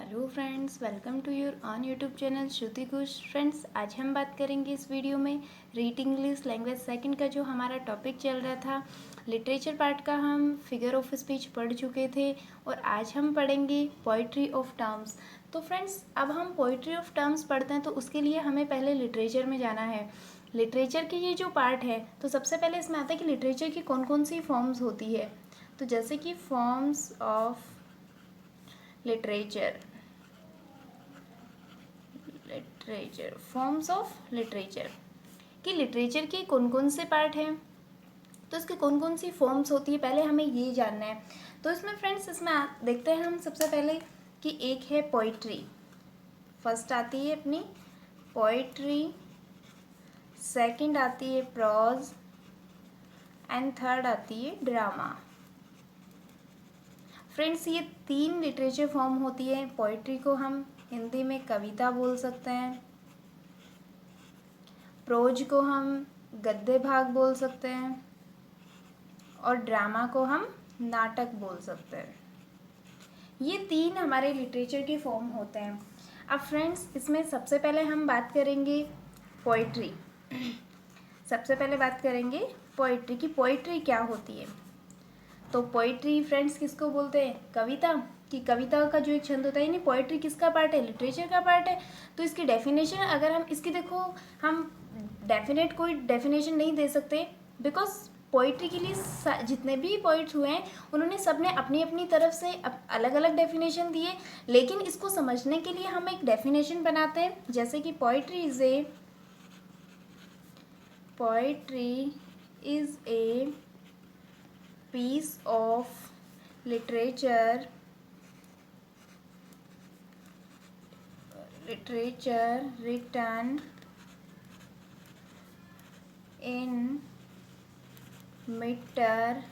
Hello friends, welcome to your own YouTube channel Shruti Khush. Friends, आज हम बात करेंगे इस वीडियो में रीड इंग्लिश लैंग्वेज सेकंड का जो हमारा टॉपिक चल रहा था लिटरेचर पार्ट का। हम फिगर ऑफ स्पीच पढ़ चुके थे और आज हम पढ़ेंगे पोइट्री ऑफ टर्म्स। तो फ्रेंड्स, अब हम पोइट्री ऑफ टर्म्स पढ़ते हैं तो उसके लिए हमें पहले लिटरेचर में जाना है। लिटरेचर की ये जो पार्ट है तो सबसे पहले इसमें आता है कि लिटरेचर की कौन कौन सी फॉर्म्स होती है। तो जैसे कि forms of literature, forms of literature कि लिटरेचर के कौन कौन से पार्ट हैं, तो इसके कौन कौन सी फॉर्म्स होती है पहले हमें ये जानना है। तो इसमें फ्रेंड्स देखते हैं हम सबसे पहले कि एक है पोइट्री। फर्स्ट आती है अपनी पोइट्री, सेकंड आती है प्रोज एंड थर्ड आती है ड्रामा। फ्रेंड्स, ये तीन लिटरेचर फॉर्म होती है। पोइट्री को हम हिंदी में कविता बोल सकते हैं, प्रोज को हम गद्य भाग बोल सकते हैं और ड्रामा को हम नाटक बोल सकते हैं। ये तीन हमारे लिटरेचर के फॉर्म होते हैं। अब फ्रेंड्स, इसमें सबसे पहले हम बात करेंगे पोइट्री। सबसे पहले बात करेंगे पोइट्री की पोइट्री क्या होती है। तो पोइट्री फ्रेंड्स किसको बोलते हैं? कविता। कि कविता का जो एक छंद होता है, नहीं पोइट्री किसका पार्ट है? लिटरेचर का पार्ट है। तो इसकी डेफिनेशन अगर हम इसकी देखो, हम कोई डेफिनेशन नहीं दे सकते, बिकॉज पोइट्री के लिए जितने भी पोइट्स हुए हैं उन्होंने सबने अपनी अपनी तरफ से अलग अलग डेफिनेशन दिए, लेकिन इसको समझने के लिए हम एक डेफिनेशन बनाते हैं। जैसे कि poetry is a piece of literature written in meter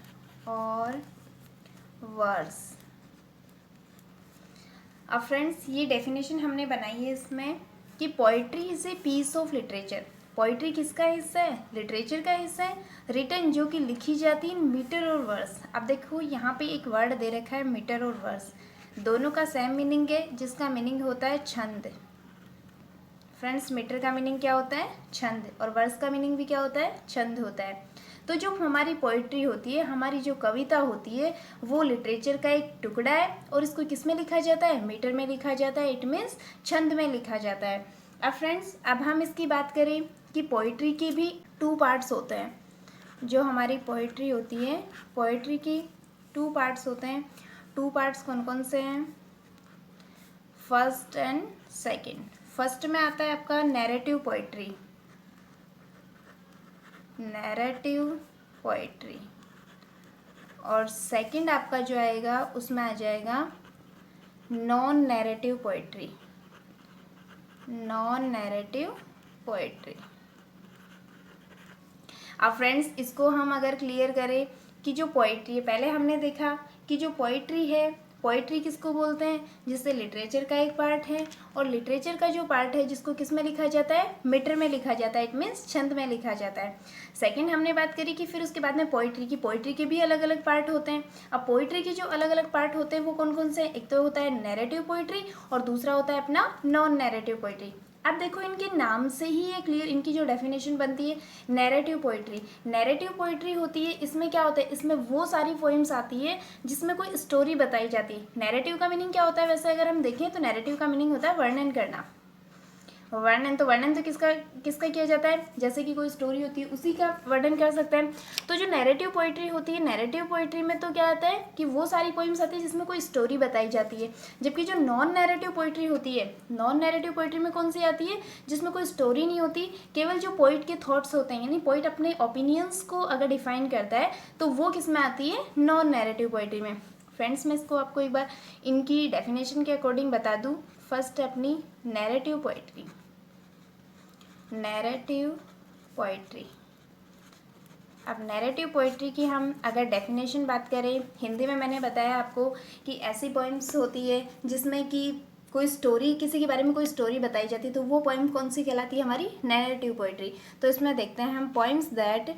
or verse। अब फ्रेंड्स, ये डेफिनेशन हमने बनाई है इसमें कि poetry is a piece of literature. Poetry किसका हिस्सा है? लिटरेचर का हिस्सा है। रिटन जो कि लिखी जाती है मीटर और वर्स। अब देखो यहाँ पे एक वर्ड दे रखा है मीटर और वर्स, दोनों का सेम मीनिंग है, जिसका मीनिंग होता है छंद। फ्रेंड्स, मीटर का मीनिंग क्या होता है? छंद। और वर्स का मीनिंग भी क्या होता है? छंद होता है। तो जो हमारी पोइट्री होती है, हमारी जो कविता होती है, वो लिटरेचर का एक टुकड़ा है और इसको किस में लिखा जाता है? मीटर में लिखा जाता है। इट मीन्स छंद में लिखा जाता है। अब फ्रेंड्स, अब हम इसकी बात करें कि पोइट्री के भी टू पार्ट्स होते हैं। जो हमारी पोइट्री होती है, पोइट्री की टू पार्ट्स होते हैं। टू पार्ट्स कौन कौन से हैं? First and second. फर्स्ट में आता है आपका नैरेटिव पोइट्री, और सेकंड आपका जो आएगा उसमें आ जाएगा नॉन नैरेटिव पोइट्री। अब फ्रेंड्स, इसको हम अगर क्लियर करें कि जो पोइट्री है, पहले हमने देखा कि जो पोइट्री है, पोइट्री किसको बोलते हैं? जिससे लिटरेचर का एक पार्ट है, और लिटरेचर का जो पार्ट है जिसको किस में लिखा जाता है? मीटर में लिखा जाता है। इट मीन्स छंद में लिखा जाता है। सेकंड हमने बात करी कि फिर उसके बाद में पोइट्री के भी अलग अलग पार्ट होते हैं। अब पोइट्री के जो अलग अलग पार्ट होते हैं वो कौन कौन से? एक तो होता है नैरेटिव पोइट्री और दूसरा होता है अपना नॉन नैरेटिव पोइट्री। अब देखो, इनके नाम से ही ये क्लियर, इनकी जो डेफिनेशन बनती है नैरेटिव पोइट्री होती है। इसमें क्या होता है? इसमें वो सारी पोइम्स आती है जिसमें कोई स्टोरी बताई जाती है। नैरेटिव का मीनिंग क्या होता है? वैसे अगर हम देखें तो नैरेटिव का मीनिंग होता है वर्णन करना। वर्णन तो किसका किया जाता है? जैसे कि कोई स्टोरी होती है उसी का वर्णन कर सकते हैं। तो जो नैरेटिव पोइट्री होती है, नैरेटिव पोइट्री में तो क्या आता है कि वो सारी पोइम्स आती है जिसमें कोई स्टोरी बताई जाती है। जबकि जो नॉन नैरेटिव पोइट्री होती है, नॉन नैरेटिव पोइट्री में कौन सी आती है? जिसमें कोई स्टोरी नहीं होती, केवल जो पोइट के थॉट्स होते हैं, यानी पोइट अपने ओपिनियंस को अगर डिफाइन करता है तो वो किस में आती है? नॉन नैरेटिव पोइट्री में। फ्रेंड्स, मैं इसको आपको एक बार इनकी डेफिनेशन के अकॉर्डिंग बता दूँ। फर्स्ट अपनी नैरेटिव पोइट्री। अब नैरेटिव पोइट्री की हम अगर डेफिनेशन बात करें, हिंदी में मैंने बताया आपको कि ऐसी पोइम्स होती है जिसमें कि कोई स्टोरी, किसी के बारे में कोई स्टोरी बताई जाती है, तो वो पोइम कौन सी कहलाती है? हमारी नैरेटिव पोइट्री। तो इसमें देखते हैं हम poems that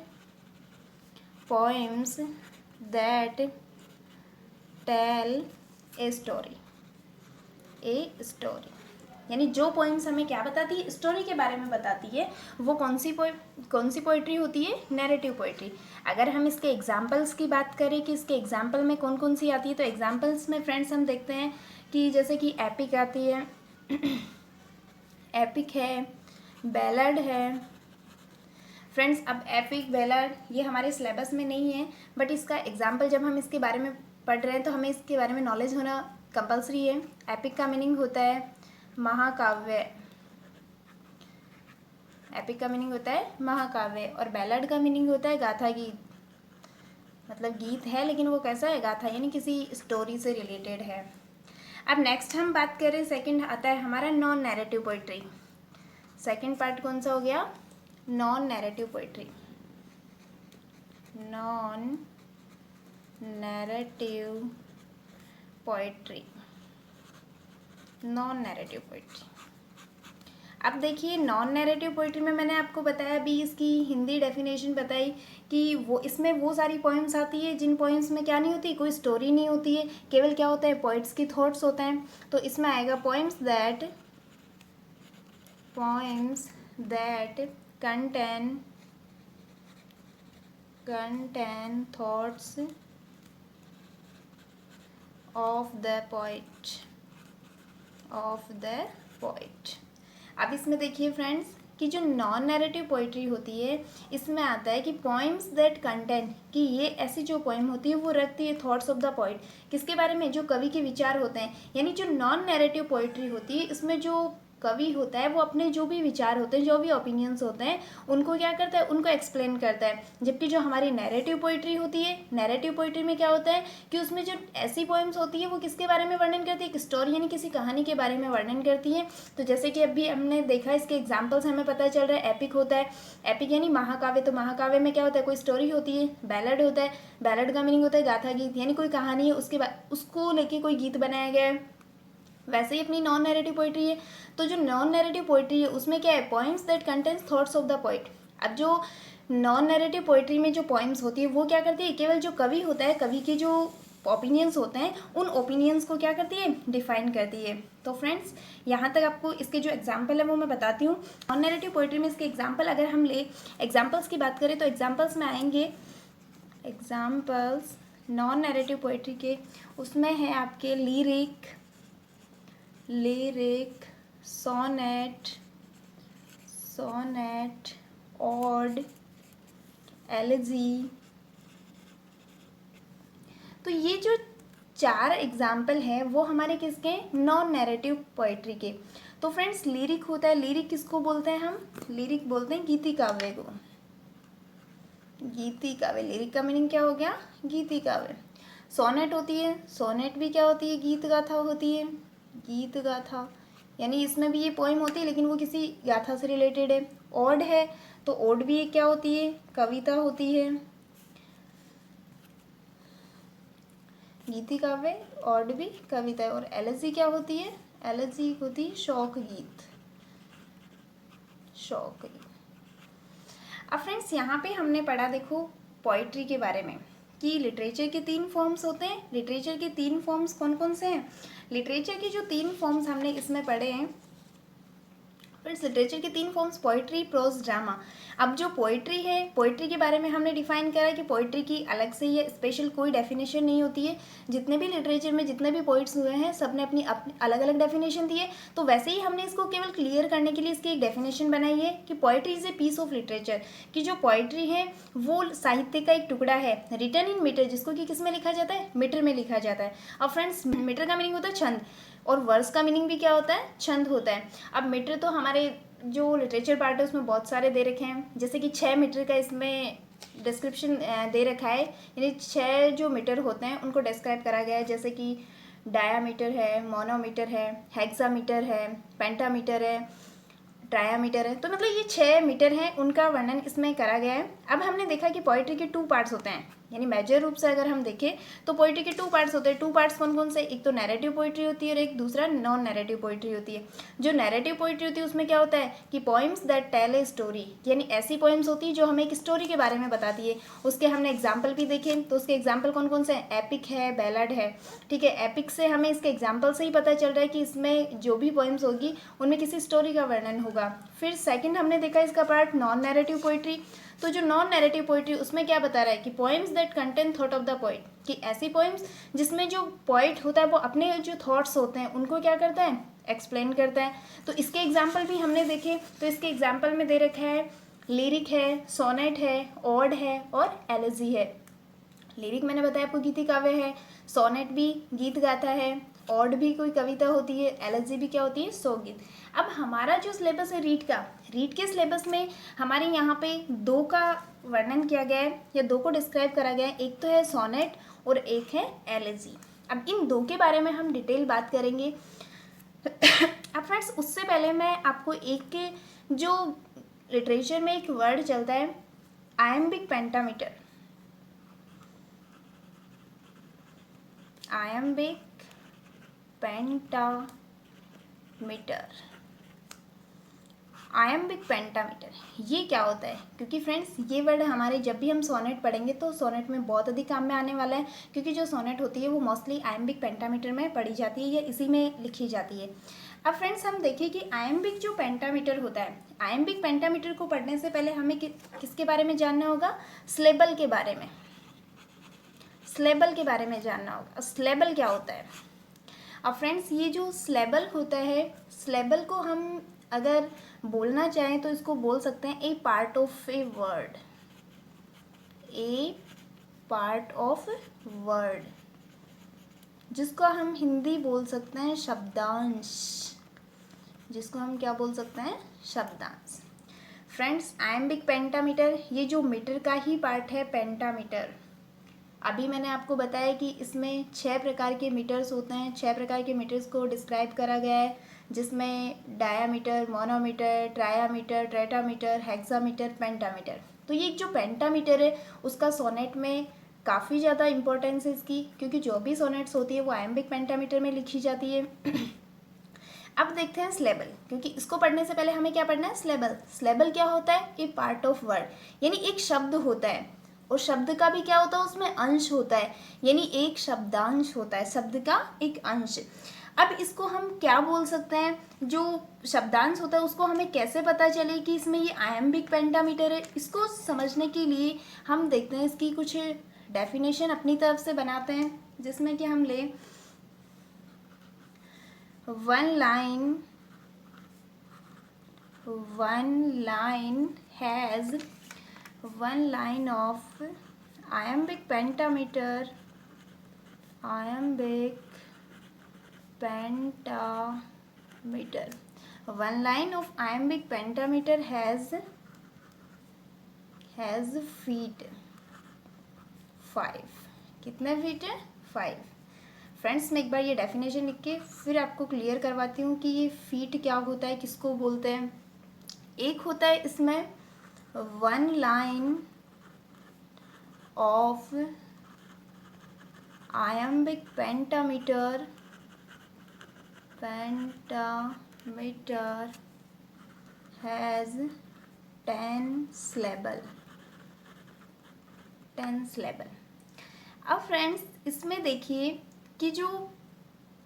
tell a story. A story. यानी जो पोइम्स हमें क्या बताती है, स्टोरी के बारे में बताती है, वो कौन सी पोइट्री होती है, नैरेटिव पोइट्री। अगर हम इसके एग्जाम्पल्स की बात करें कि इसके एग्जाम्पल में कौन कौन सी आती है, तो एग्जाम्पल्स में फ्रेंड्स हम देखते हैं कि जैसे कि एपिक आती है, एपिक है, बैलड है। फ्रेंड्स अब एपिक बैलड ये हमारे सिलेबस में नहीं है, बट इसका एग्जाम्पल जब हम इसके बारे में पढ़ रहे हैं तो हमें इसके बारे में नॉलेज होना कंपलसरी है। एपिक का मीनिंग होता है महाकाव्य, एपिक का मीनिंग होता है महाकाव्य, और बैलड का मीनिंग होता है गाथा गीत। मतलब गीत है लेकिन वो कैसा है, गाथा, यानी किसी स्टोरी से रिलेटेड है। अब नेक्स्ट हम बात करें, सेकंड आता है हमारा non narrative poetry. Second part कौन सा हो गया, non narrative poetry. Non narrative poetry, non narrative poetry. अब देखिए नॉन नैरेटिव पोइट्री में मैंने आपको बताया, अभी इसकी हिंदी डेफिनेशन बताई कि वो इसमें वो सारी पोइम्स आती है जिन पोइम्स में क्या नहीं होती, कोई स्टोरी नहीं होती है, केवल क्या होता है, पोइट्स की थॉट्स होते हैं। तो इसमें आएगा poems that contain thoughts of the poet. अब इसमें देखिए फ्रेंड्स कि जो नॉन नैरेटिव पोइट्री होती है, इसमें आता है कि पोइम्स दैट कंटेन, कि ये ऐसी जो पोइम होती है वो रखती है थॉट्स ऑफ द पोइट, किसके बारे में, जो कवि के विचार होते हैं। यानी जो नॉन नैरेटिव पोइट्री होती है, इसमें जो कवि होता है वो अपने जो भी विचार होते हैं, जो भी ओपिनियंस होते हैं, उनको क्या करता है, उनको एक्सप्लेन करता है। जबकि जो हमारी नैरेटिव पोइट्री होती है, नैरेटिव पोइट्री में क्या होता है कि उसमें जो ऐसी पोइम्स होती है वो किसके बारे में वर्णन करती है, एक स्टोरी यानी किसी कहानी के बारे में वर्णन करती है। तो जैसे कि अभी हमने देखा, इसके एग्जाम्पल्स हमें पता चल रहा है, एपिक होता है, एपिक यानी महाकाव्य, तो महाकाव्य में क्या होता है, कोई स्टोरी होती है। बैलड होता है, बैलड का मीनिंग होता है गाथा गीत, यानी कोई कहानी है उसके बाद उसको लेके कोई गीत बनाया गया है। वैसे ही अपनी नॉन नैरेटिव पोइट्री है, तो जो नॉन नैरेटिव पोइट्री है उसमें क्या है, poems that contains thoughts of the poet. अब जो नॉन नैरेटिव पोइट्री में जो पोइम्स होती है वो क्या करती है, केवल जो कवि होता है, कवि के जो ओपिनियंस होते हैं, उन ओपिनियंस को क्या करती है, डिफाइन करती है। तो फ्रेंड्स यहाँ तक आपको इसके जो एग्जाम्पल है वो मैं बताती हूँ। नॉन नैरेटिव पोइट्री में इसके एग्जाम्पल अगर हम ले, एग्जाम्पल्स की बात करें तो एग्जाम्पल्स में आएंगे, एग्जाम्पल्स नॉन नैरेटिव पोइट्री के, उसमें है आपके लिरिक, सोनेट, ऑड, एलेजी। तो ये जो 4 एग्जाम्पल हैं वो हमारे किसके, नॉन नैरेटिव पोइट्री के। तो फ्रेंड्स लिरिक होता है, लिरिक किसको बोलते हैं हम, लिरिक बोलते हैं गीति काव्य को, गीति काव्य। लिरिक का मीनिंग क्या हो गया, गीति काव्य। सोनेट होती है, सोनेट भी क्या होती है, गीत गाथा होती है, गीत गाथा, यानी इसमें भी ये पोइम होती है लेकिन वो किसी गाथा से रिलेटेड है। ओड है, तो ओड भी क्या होती है, कविता होती है। गीति काव्य, ओड भी कविता है। और एलेजी क्या होती है, एलेजी होती है शौक गीत, शौक गीत। अब फ्रेंड्स यहाँ पे हमने पढ़ा, देखो पोइट्री के बारे में, कि लिटरेचर के 3 फॉर्म्स होते हैं। लिटरेचर के 3 फॉर्म्स कौन कौन से हैं, लिटरेचर के जो 3 फॉर्म्स हमने इसमें पढ़े हैं फ्रेंड्स, लिटरेचर के 3 फॉर्म्स, पोइट्री, प्रोज, ड्रामा। अब जो पोइट्री है, पोइट्री के बारे में हमने डिफाइन करा कि पोइट्री की अलग से या स्पेशल कोई डेफिनेशन नहीं होती है। जितने भी लिटरेचर में जितने भी पोइट्स हुए हैं सब ने अपनी अलग अलग डेफिनेशन दी है। तो वैसे ही हमने इसको केवल क्लियर करने के लिए इसकी एक डेफिनेशन बनाई है कि poetry is a piece of literature, कि जो पोइट्री है वो साहित्य का एक टुकड़ा है, रिटन इन मीटर, जिसको कि किस में लिखा जाता है, मीटर में लिखा जाता है। अब फ्रेंड्स मीटर का मीनिंग होता है छंद, और वर्स का मीनिंग भी क्या होता है, छंद होता है। अब मीटर तो हमारे जो लिटरेचर पार्ट है उसमें बहुत सारे दे रखे हैं, जैसे कि 6 मीटर का इसमें डिस्क्रिप्शन दे रखा है, यानी 6 जो मीटर होते हैं उनको डिस्क्राइब करा गया है, जैसे कि डायामीटर है, मोनोमीटर है, हेक्सामीटर है, पेंटामीटर है, ट्रायामीटर है। तो मतलब ये 6 मीटर हैं, उनका वर्णन इसमें करा गया है। अब हमने देखा कि पोइट्री के 2 पार्ट्स होते हैं, यानी मेजर रूप से अगर हम देखें तो पोइट्री के 2 पार्ट्स होते हैं। 2 पार्ट्स कौन कौन से, एक तो नैरेटिव पोइट्री होती है और एक दूसरा नॉन नैरेटिव पोइट्री होती है। जो नैरेटिव पोइट्री होती है उसमें क्या होता है कि poems that tell a story, यानी ऐसी पोइम्स होती है जो हमें एक स्टोरी के बारे में बताती है। उसके हमने एग्जाम्पल भी देखे, तो उसके एग्जाम्पल कौन कौन से हैं, एपिक है, बैलड है, ठीक है। एपिक से हमें इसके एग्जाम्पल से ही पता चल रहा है कि इसमें जो भी पोइम्स होगी उनमें किसी स्टोरी का वर्णन होगा। फिर सेकेंड हमने देखा इसका पार्ट नॉन नैरेटिव पोइट्री। तो जो नॉन नैरेटिव पोइट्री उसमें क्या बता रहा है कि poems that contain thought of the poet, कि ऐसी पोएम्स जिसमें जो पोइट होता है वो अपने जो थॉट्स होते हैं उनको क्या करता है, एक्सप्लेन करता है। तो इसके एग्जाम्पल भी हमने देखे। तो इसके एग्जाम्पल में दे रखा है लिरिक है, सोनेट है, ओड है और एलेजी है। लिरिक मैंने बताया आपको गीति काव्य है, सोनेट भी गीत गाता है, ओड भी कोई कविता होती है, एलेजी भी क्या होती है, सौगीत। अब हमारा जो सिलेबस है रीड का, रीड के सिलेबस में हमारे यहाँ पे 2 का वर्णन किया गया है या 2 को डिस्क्राइब करा गया है। एक तो है सोनेट और एक है एलेजी। अब इन 2 के बारे में हम डिटेल बात करेंगे। अब फ्रेंड्स उससे पहले मैं आपको एक के जो लिटरेचर में एक वर्ड चलता है iambic pentameter, iambic pentameter, iambic pentameter ये क्या होता है, क्योंकि फ्रेंड्स ये वर्ड हमारे जब भी हम सोनेट पढ़ेंगे तो सोनेट में बहुत अधिक काम में आने वाला है, क्योंकि जो सोनेट होती है वो मोस्टली आयम्बिक पेंटामीटर में पढ़ी जाती है या इसी में लिखी जाती है। अब फ्रेंड्स हम देखें कि आयम्बिक जो पेंटामीटर होता है, आयम्बिक पेंटामीटर को पढ़ने से पहले हमें किसके बारे में जानना होगा, स्लेबल के बारे में, स्लेबल के बारे में जानना होगा। स्लेबल क्या होता है। अब फ्रेंड्स ये जो स्लेबल होता है, स्लेबल को हम अगर बोलना चाहें तो इसको बोल सकते हैं a part of a word, a part of word, जिसको हम हिंदी बोल सकते हैं शब्दांश, जिसको हम क्या बोल सकते हैं, शब्दांश। फ्रेंड्स आयम्बिक पेंटामीटर ये जो मीटर का ही पार्ट है, पेंटामीटर। अभी मैंने आपको बताया कि इसमें 6 प्रकार के मीटर्स होते हैं, 6 प्रकार के मीटर्स को डिस्क्राइब करा गया है, जिसमें diameter, monometer, trimeter, tetrameter, hexameter, pentameter. तो ये जो पेंटामीटर है उसका सोनेट में काफ़ी ज़्यादा इंपॉर्टेंस है इसकी, क्योंकि जो भी सोनेट्स होती है वो आयम्बिक पेंटामीटर में लिखी जाती है। अब देखते हैं स्लेबल, क्योंकि इसको पढ़ने से पहले हमें क्या पढ़ना है, स्लेबल। स्लेबल क्या होता है, ए पार्ट ऑफ वर्ड, यानी एक शब्द होता है और शब्द का भी क्या होता है, उसमें अंश होता है, यानी एक शब्दांश होता है, शब्द का एक अंश। अब इसको हम क्या बोल सकते हैं, जो शब्दांश होता है उसको हमें कैसे पता चले कि इसमें ये आयम्बिक पेंटामीटर है। इसको समझने के लिए हम देखते हैं इसकी कुछ डेफिनेशन अपनी तरफ से बनाते हैं, जिसमें कि हम ले one line has one line of iambic pentameter, one line of iambic pentameter has feet 5। कितने फीट है, 5। फ्रेंड्स मैं एक बार ये डेफिनेशन लिख के फिर आपको क्लियर करवाती हूँ कि ये फीट क्या होता है, किसको बोलते हैं। एक होता है इसमें one line of iambic pentameter has 10 syllable। अब फ्रेंड्स इसमें देखिए कि जो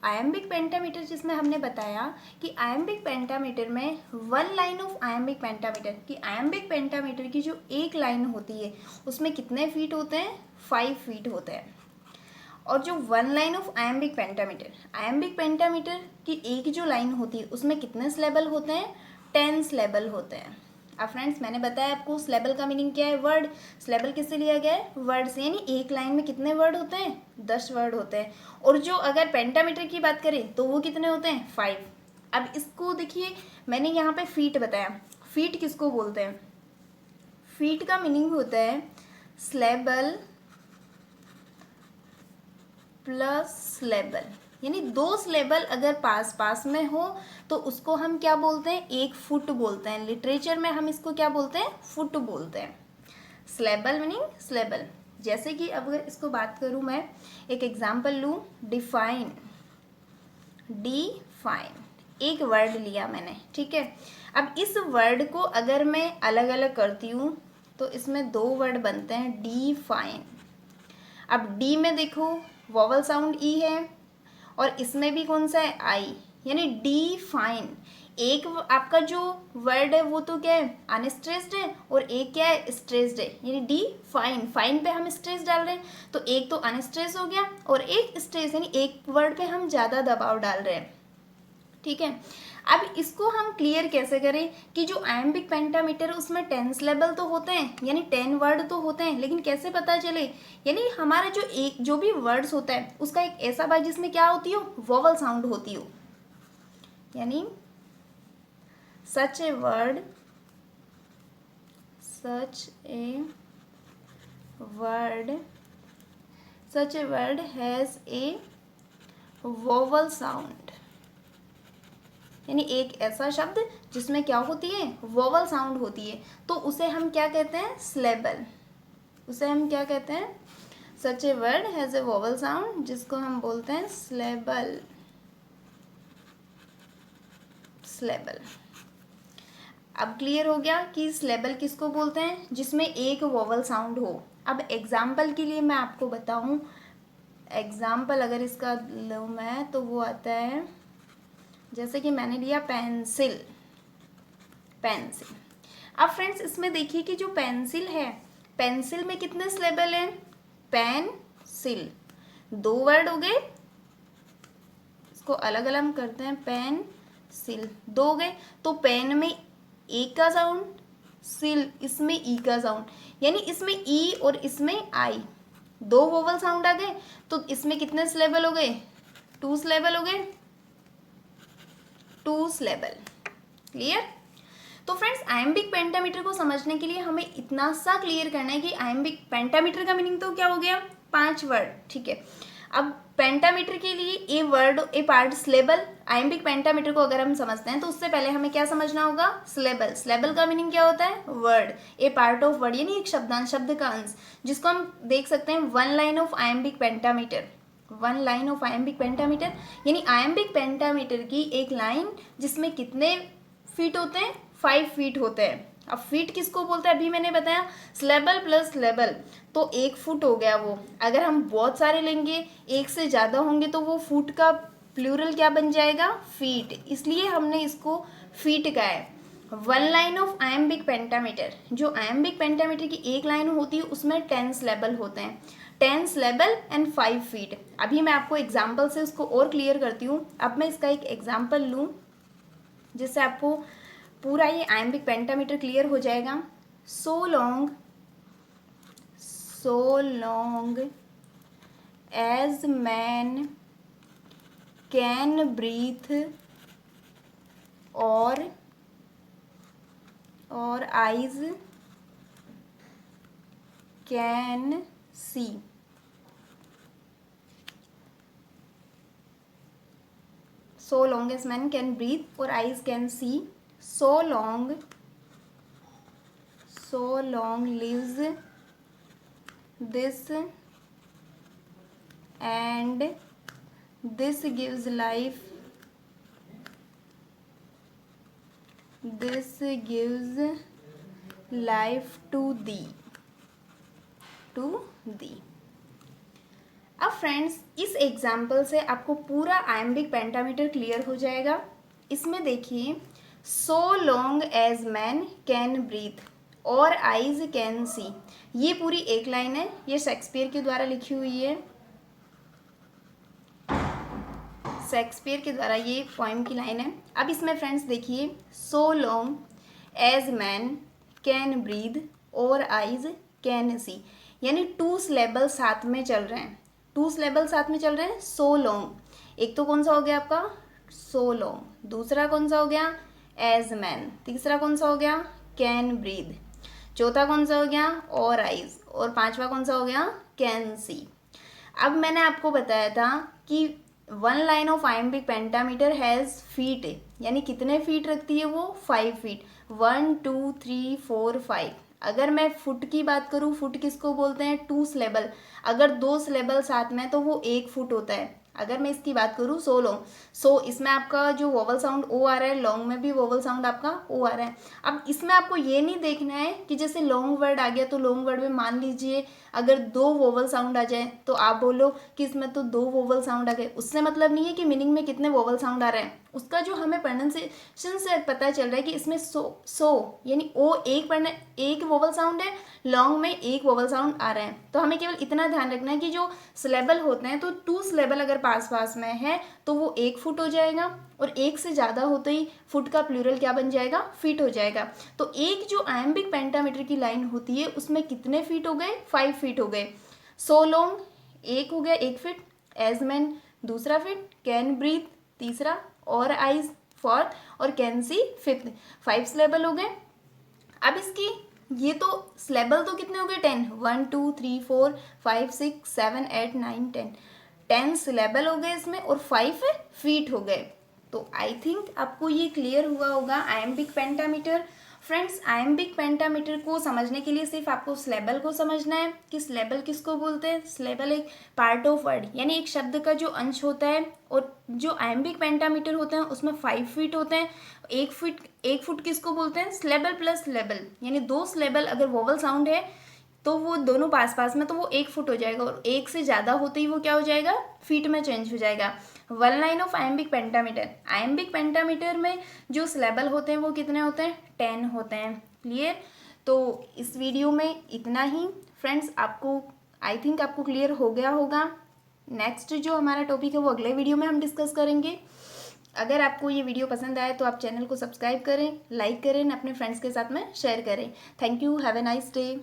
आयम्बिक पेंटामीटर, जिसमें हमने बताया कि आयम्बिक पेंटामीटर में one line of iambic pentameter, कि आयम्बिक पेंटामीटर की जो एक लाइन होती है उसमें कितने फीट होते हैं, 5 फीट होते हैं। और जो one line of iambic pentameter की एक जो लाइन होती है उसमें कितने स्लेबल होते हैं, 10 स्लेबल होते हैं। अब फ्रेंड्स मैंने बताया आपको स्लेबल का मीनिंग क्या है, वर्ड। स्लेबल किससे लिया गया है, वर्ड से, यानी एक लाइन में कितने वर्ड होते हैं, 10 वर्ड होते हैं। और जो अगर पेंटामीटर की बात करें तो वो कितने होते हैं, 5। अब इसको देखिए मैंने यहाँ पे फीट बताया, फीट किसको बोलते हैं, फीट का मीनिंग होता है स्लेबल प्लस स्लेबल, यानी 2 स्लेबल अगर पास पास में हो तो उसको हम क्या बोलते हैं, 1 फुट बोलते हैं। लिटरेचर में हम इसको क्या बोलते हैं, फुट बोलते हैं। स्लेबल मीनिंग स्लेबल, जैसे कि अब अगर इसको बात करूँ मैं, एक एग्जाम्पल लूँ, डिफाइन, एक वर्ड लिया मैंने, ठीक है। अब इस वर्ड को अगर मैं अलग अलग करती हूँ तो इसमें 2 वर्ड बनते हैं, डिफाइन। अब डी में देखो वॉवल साउंड ई है और इसमें भी कौन सा है, आई, यानी डिफाइन। एक आपका जो वर्ड है वो तो क्या है, अनस्ट्रेस्ड है, और एक क्या है, स्ट्रेस्ड है, यानी डी फाइन, फाइन पे हम स्ट्रेस डाल रहे हैं, तो एक तो अनस्ट्रेस हो गया और एक स्ट्रेस, यानी एक वर्ड पे हम ज़्यादा दबाव डाल रहे हैं, ठीक है। अब इसको हम क्लियर कैसे करें कि जो आयम्बिक पेंटामीटर उसमें 10 सिलेबल तो होते हैं, यानी 10 वर्ड तो होते हैं, लेकिन कैसे पता चले, यानी हमारा जो भी वर्ड्स होता है उसका एक ऐसा भाग जिसमें क्या होती हो, वोवल साउंड होती हो, यानी such a word has a vowel sound, यानी एक ऐसा शब्द जिसमें क्या होती है, वोवल साउंड होती है, तो उसे हम क्या कहते हैं, सिलेबल। उसे हम क्या कहते हैं, such a word has a vowel sound, जिसको हम बोलते हैं सिलेबल। अब क्लियर हो गया कि सिलेबल किसको बोलते हैं, जिसमें एक वोवल साउंड हो। अब एग्जाम्पल के लिए मैं आपको बताऊं, एग्जाम्पल अगर इसका लूँ मैं तो वो आता है, जैसे कि मैंने लिया पेंसिल। अब फ्रेंड्स इसमें देखिए कि जो पेंसिल है, पेंसिल में कितने सिलेबल हैं, पेंसिल, 2 वर्ड हो गए, इसको अलग अलग हम करते हैं, पेंसिल 2 हो गए, तो पेन में ए का साउंड, सिल इसमें ई का साउंड, यानी इसमें ई और इसमें आई, 2 वोवल साउंड आ गए, तो इसमें कितने सिलेबल हो गए, 2 सिलेबल हो गए, 2 सिलेबल। क्लियर। तो फ्रेंड्स आयम्बिक पेंटामीटर को समझने के लिए हमें इतना सा क्लियर करना है कि आयम्बिक पेंटामीटर का मीनिंग तो क्या हो गया, 5 वर्ड, ठीक है। अब पेंटामीटर के लिए ए word a part syllable, iambic pentameter को अगर हम समझते हैं तो उससे पहले हमें क्या समझना होगा, सिलेबल। सिलेबल का मीनिंग क्या होता है, word, a part of word, यानी एक शब्दांश, शब्द का अंश, जिसको हम देख सकते हैं 1 line of iambic pentameter, 1 line of iambic pentameter, यानी आयम्बिक पेंटामीटर की एक लाइन जिसमें कितने फीट होते हैं, 5 फीट होते हैं। अब फीट किसको बोलते हैं, अभी मैंने बताया सिलेबल प्लस सिलेबल, तो 1 फुट हो गया वो। अगर हम बहुत सारे लेंगे, 1 से ज़्यादा होंगे, तो वो फुट का प्लूरल क्या बन जाएगा, फीट, इसलिए हमने इसको फीट कहा है। 1 लाइन ऑफ आयम्बिक पेंटामीटर, जो आयम्बिक पेंटामीटर की एक लाइन होती है उसमें 10 सिलेबल होते हैं, 10 सिलेबल एंड 5 फीट। अभी मैं आपको एग्जाम्पल से उसको और क्लियर करती हूँ। अब मैं इसका एक एग्जाम्पल लूँ जिससे आपको पूरा ये आयम्बिक पेंटामीटर क्लियर हो जाएगा। So long as man can breathe और eyes can see. So long as man can breathe or eyes can see, so long lives this, and this gives life to thee, अब friends इस example से आपको पूरा iambic pentameter clear हो जाएगा। इसमें देखिए, so long as man can breathe और आइज कैन सी, ये पूरी एक लाइन है, ये शेक्सपियर के द्वारा लिखी हुई है, शेक्सपियर के द्वारा ये पोइम की लाइन है। अब इसमें फ्रेंड्स देखिए, so long as man can breathe और आइज कैन सी, यानी 2 सिलेबल साथ में चल रहे हैं, 2 सिलेबल साथ में चल रहे हैं। सो लॉन्ग, एक तो कौन सा हो गया आपका, सो लॉन्ग, दूसरा कौन सा हो गया, एज मैन, तीसरा कौन सा हो गया, कैन ब्रीथ, चौथा कौन सा हो गया, और आइज, और 5वां कौन सा हो गया, कैन सी। अब मैंने आपको बताया था कि 1 line of iambic pentameter has feet, यानी कितने फीट रखती है वो, 5 फीट, 1 2 3 4 5। अगर मैं फुट की बात करूँ, फुट किसको बोलते हैं, 2 सिलेबल। अगर 2 सिलेबल साथ में तो वो 1 फुट होता है। अगर मैं इसकी बात करूँ सो लॉन्ग, सो इसमें आपका जो वोवल साउंड ओ आ रहा है, लॉन्ग में भी वोवल साउंड आपका ओ आ रहा है। अब इसमें आपको ये नहीं देखना है कि जैसे लॉन्ग वर्ड आ गया तो लॉन्ग वर्ड में मान लीजिए अगर 2 वोवल साउंड आ जाए तो आप बोलो कि इसमें तो 2 वोवल साउंड आ गए, उससे मतलब नहीं है कि मीनिंग में कितने वोवल साउंड आ रहे हैं। उसका जो हमें प्रोनाउंसिएशन से पता चल रहा है कि इसमें सो यानी ओ एक वोवल साउंड है, लॉन्ग में 1 वोवल साउंड आ रहे हैं। तो हमें केवल इतना ध्यान रखना है कि जो सिलेबल होते हैं तो 2 सिलेबल अगर पास पास में है तो वो 1 फुट हो जाएगा, और 1 से ज़्यादा होते ही फुट का प्लूरल क्या बन जाएगा, फीट हो जाएगा। तो एक जो आयम्बिक पेंटामीटर की लाइन होती है उसमें कितने फीट हो गए, 5 फीट हो गए। सो लॉन्ग एक हो गया 1 फीट, एज मैन दूसरा फीट, कैन ब्रीथ तीसरा, और आइज फोर्थ, और कैन सी फिफ्थ, 5 सिलेबल हो गए। अब इसकी ये तो सिलेबल तो कितने हो गए, 10, 1 2 3 4 5 6 7 8 9 10, 10 सिलेबल हो गए इसमें, और 5 फीट हो गए। तो आई थिंक आपको ये क्लियर हुआ होगा iambic pentameter. Friends, iambic pentameter को समझने के लिए सिर्फ आपको सिलेबल को समझना है कि सिलेबल किसको बोलते हैं। सिलेबल एक पार्ट ऑफ वर्ड यानी एक शब्द का जो अंश होता है, और जो आयम्बिक पेंटामीटर होते हैं उसमें 5 फीट होते हैं। 1 फुट किसको बोलते हैं, सिलेबल प्लस सिलेबल, यानी 2 सिलेबल अगर वोवल साउंड है तो वो दोनों पास पास में तो वो 1 फुट हो जाएगा, और 1 से ज़्यादा होते ही वो क्या हो जाएगा, फीट में चेंज हो जाएगा। One line of iambic pentameter, iambic pentameter में जो सिलेबल होते हैं वो कितने होते हैं, 10 होते हैं। क्लियर। तो इस वीडियो में इतना ही फ्रेंड्स, आपको आई थिंक आपको क्लियर हो गया होगा। नेक्स्ट जो हमारा टॉपिक है वो अगले वीडियो में हम डिस्कस करेंगे। अगर आपको ये वीडियो पसंद आए तो आप चैनल को सब्सक्राइब करें, लाइक करें, अपने फ्रेंड्स के साथ में शेयर करें। Thank you, have a nice day.